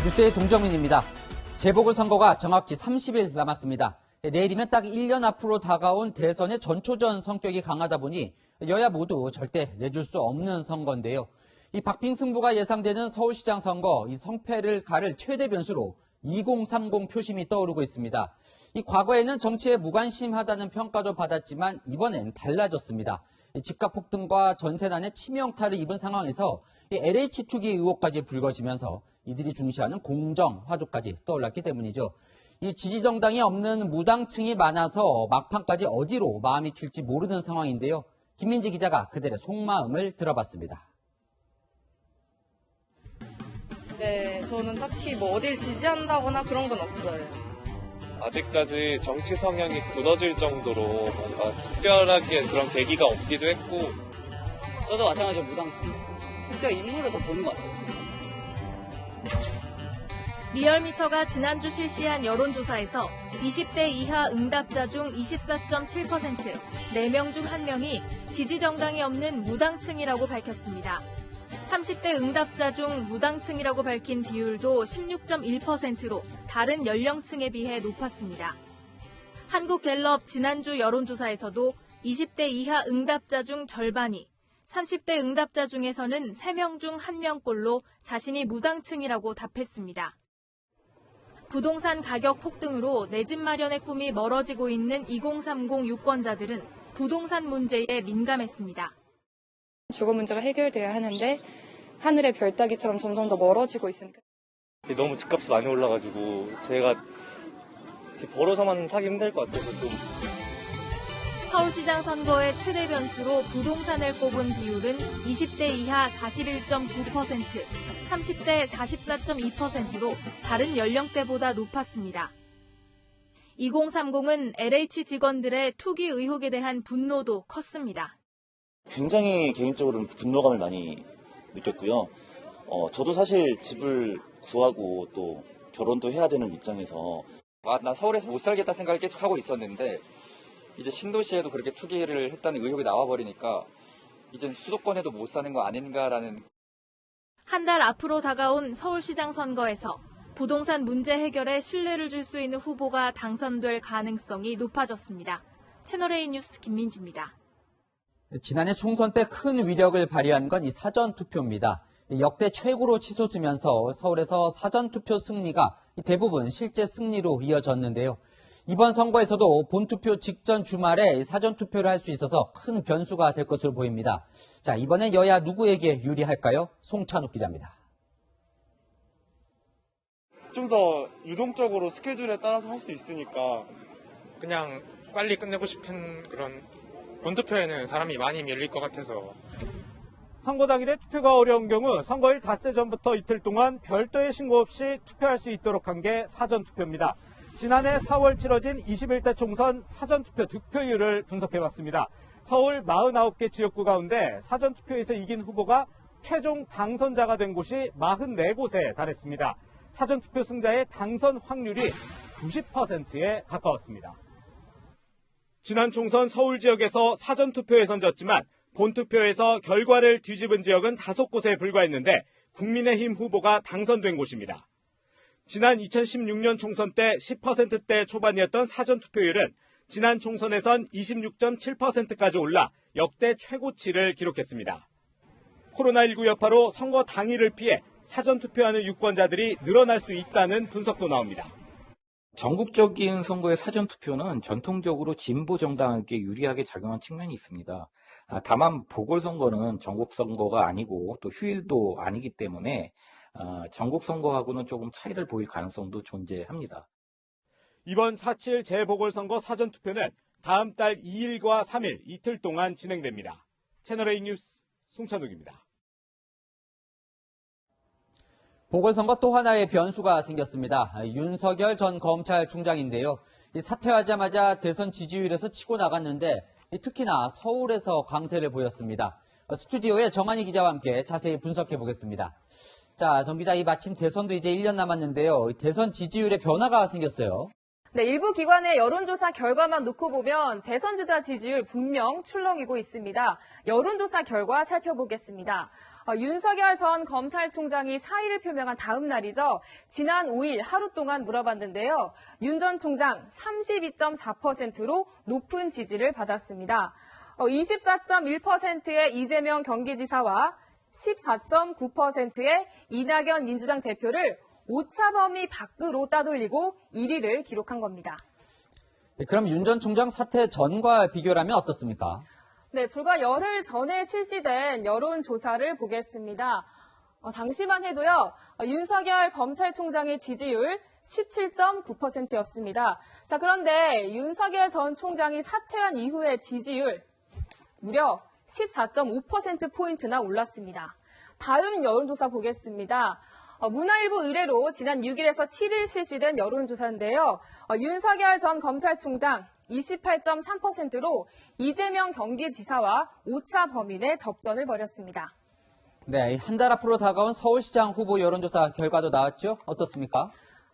뉴스의 동정민입니다. 재보궐선거가 정확히 30일 남았습니다. 내일이면 딱 1년 앞으로 다가온 대선의 전초전 성격이 강하다 보니 여야 모두 절대 내줄 수 없는 선거인데요. 이 박빙 승부가 예상되는 서울시장 선거, 이 성패를 가를 최대 변수로 2030 표심이 떠오르고 있습니다. 이 과거에는 정치에 무관심하다는 평가도 받았지만 이번엔 달라졌습니다. 집값 폭등과 전세난의 치명타를 입은 상황에서 LH 투기 의혹까지 불거지면서 이들이 중시하는 공정, 화두까지 떠올랐기 때문이죠. 이 지지정당이 없는 무당층이 많아서 막판까지 어디로 마음이 튈지 모르는 상황인데요. 김민지 기자가 그들의 속마음을 들어봤습니다. 네, 저는 딱히 어딜 지지한다거나 그런 건 없어요. 아직까지 정치 성향이 굳어질 정도로 뭔가 특별하게 그런 계기가 없기도 했고. 저도 마찬가지로 무당층. 특정 인물을 더 보는 것 같아요. 리얼미터가 지난주 실시한 여론조사에서 20대 이하 응답자 중 24.7%, 4명 중 1명이 지지정당이 없는 무당층이라고 밝혔습니다. 30대 응답자 중 무당층이라고 밝힌 비율도 16.1%로 다른 연령층에 비해 높았습니다. 한국갤럽 지난주 여론조사에서도 20대 이하 응답자 중 절반이 30대 응답자 중에서는 3명 중 1명꼴로 자신이 무당층이라고 답했습니다. 부동산 가격 폭등으로 내 집 마련의 꿈이 멀어지고 있는 2030 유권자들은 부동산 문제에 민감했습니다. 주거 문제가 해결돼야 하는데 하늘의 별 따기처럼 점점 더 멀어지고 있으니까. 너무 집값이 많이 올라가지고 제가 이렇게 벌어서만 사기 힘들 것 같아서 좀. 서울시장 선거의 최대 변수로 부동산을 꼽은 비율은 20대 이하 41.9%, 30대 44.2%로 다른 연령대보다 높았습니다. 2030은 LH 직원들의 투기 의혹에 대한 분노도 컸습니다. 굉장히 개인적으로는 분노감을 많이 느꼈고요. 저도 사실 집을 구하고 또 결혼도 해야 되는 입장에서 나 서울에서 못 살겠다 생각을 계속 하고 있었는데 이제 신도시에도 그렇게 투기를 했다는 의혹이 나와버리니까 이제 수도권에도 못 사는 거 아닌가라는. 한 달 앞으로 다가온 서울시장 선거에서 부동산 문제 해결에 신뢰를 줄 수 있는 후보가 당선될 가능성이 높아졌습니다. 채널A 뉴스 김민지입니다. 지난해 총선 때 큰 위력을 발휘한 건 이 사전투표입니다. 역대 최고로 치솟으면서 서울에서 사전투표 승리가 대부분 실제 승리로 이어졌는데요. 이번 선거에서도 본투표 직전 주말에 사전투표를 할 수 있어서 큰 변수가 될 것으로 보입니다. 자, 이번엔 여야 누구에게 유리할까요? 송찬욱 기자입니다. 좀 더 유동적으로 스케줄에 따라서 할 수 있으니까 그냥 빨리 끝내고 싶은 그런 본투표에는 사람이 많이 밀릴 것 같아서. 선거 당일에 투표가 어려운 경우 선거일 닷새 전부터 이틀 동안 별도의 신고 없이 투표할 수 있도록 한 게 사전투표입니다. 지난해 4월 치러진 21대 총선 사전투표 득표율을 분석해봤습니다. 서울 49개 지역구 가운데 사전투표에서 이긴 후보가 최종 당선자가 된 곳이 44곳에 달했습니다. 사전투표 승자의 당선 확률이 90%에 가까웠습니다. 지난 총선 서울 지역에서 사전투표에선 졌지만 본투표에서 결과를 뒤집은 지역은 5곳에 불과했는데 국민의힘 후보가 당선된 곳입니다. 지난 2016년 총선 때 10%대 초반이었던 사전투표율은 지난 총선에선 26.7%까지 올라 역대 최고치를 기록했습니다. 코로나19 여파로 선거 당일을 피해 사전투표하는 유권자들이 늘어날 수 있다는 분석도 나옵니다. 전국적인 선거의 사전투표는 전통적으로 진보 정당에게 유리하게 작용한 측면이 있습니다. 다만 보궐선거는 전국선거가 아니고 또 휴일도 아니기 때문에 전국선거하고는 조금 차이를 보일 가능성도 존재합니다. 이번 4.7 재보궐선거 사전투표는 다음 달 2일과 3일 이틀 동안 진행됩니다. 채널A 뉴스 송찬욱입니다. 보궐선거 또 하나의 변수가 생겼습니다. 윤석열 전 검찰총장인데요. 사퇴하자마자 대선 지지율에서 치고 나갔는데 특히나 서울에서 강세를 보였습니다. 스튜디오에 정한희 기자와 함께 자세히 분석해 보겠습니다. 자, 정 기자, 마침 대선도 이제 1년 남았는데요. 대선 지지율에 변화가 생겼어요. 네, 일부 기관의 여론조사 결과만 놓고 보면 대선 주자 지지율 분명 출렁이고 있습니다. 여론조사 결과 살펴보겠습니다. 윤석열 전 검찰총장이 사의를 표명한 다음 날이죠. 지난 5일 하루 동안 물어봤는데요. 윤 전 총장 32.4%로 높은 지지를 받았습니다. 24.1%의 이재명 경기지사와 14.9%의 이낙연 민주당 대표를 오차 범위 밖으로 따돌리고 1위를 기록한 겁니다. 그럼 윤 전 총장 사퇴 전과 비교하면 어떻습니까? 네, 불과 열흘 전에 실시된 여론조사를 보겠습니다. 당시만 해도요, 윤석열 검찰총장의 지지율 17.9%였습니다. 자, 그런데 윤석열 전 총장이 사퇴한 이후의 지지율 무려 14.5%포인트나 올랐습니다. 다음 여론조사 보겠습니다. 문화일보 의뢰로 지난 6일에서 7일 실시된 여론조사인데요. 윤석열 전 검찰총장 28.3%로 이재명 경기지사와 오차 범위 내 접전을 벌였습니다. 네, 한 달 앞으로 다가온 서울시장 후보 여론조사 결과도 나왔죠? 어떻습니까?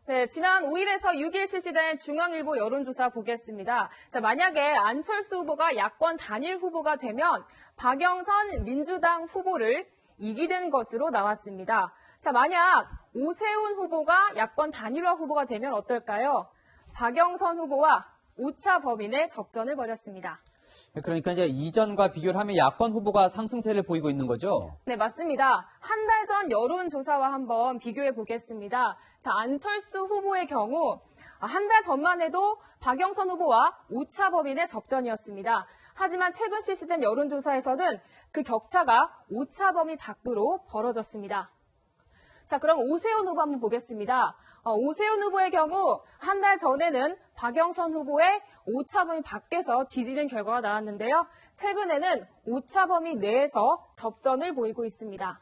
네, 지난 5일에서 6일 실시된 중앙일보 여론조사 보겠습니다. 자, 만약에 안철수 후보가 야권 단일 후보가 되면 박영선 민주당 후보를 이기는 것으로 나왔습니다. 자, 만약 오세훈 후보가 야권 단일화 후보가 되면 어떨까요? 박영선 후보와 오차 범위 내 접전을 벌였습니다. 그러니까 이제 이전과 비교를 하면 야권 후보가 상승세를 보이고 있는 거죠? 네, 맞습니다. 한 달 전 여론조사와 한번 비교해 보겠습니다. 자, 안철수 후보의 경우 한 달 전만 해도 박영선 후보와 오차 범위 내 접전이었습니다. 하지만 최근 실시된 여론조사에서는 그 격차가 오차 범위 밖으로 벌어졌습니다. 자, 그럼 오세훈 후보 한번 보겠습니다. 오세훈 후보의 경우 한 달 전에는 박영선 후보의 오차 범위 밖에서 뒤지는 결과가 나왔는데요. 최근에는 오차 범위 내에서 접전을 보이고 있습니다.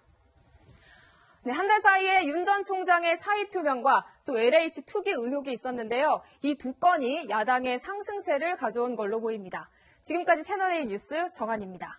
네, 한 달 사이에 윤 전 총장의 사의 표명과 또 LH 투기 의혹이 있었는데요. 이 두 건이 야당의 상승세를 가져온 걸로 보입니다. 지금까지 채널A 뉴스 정한입니다.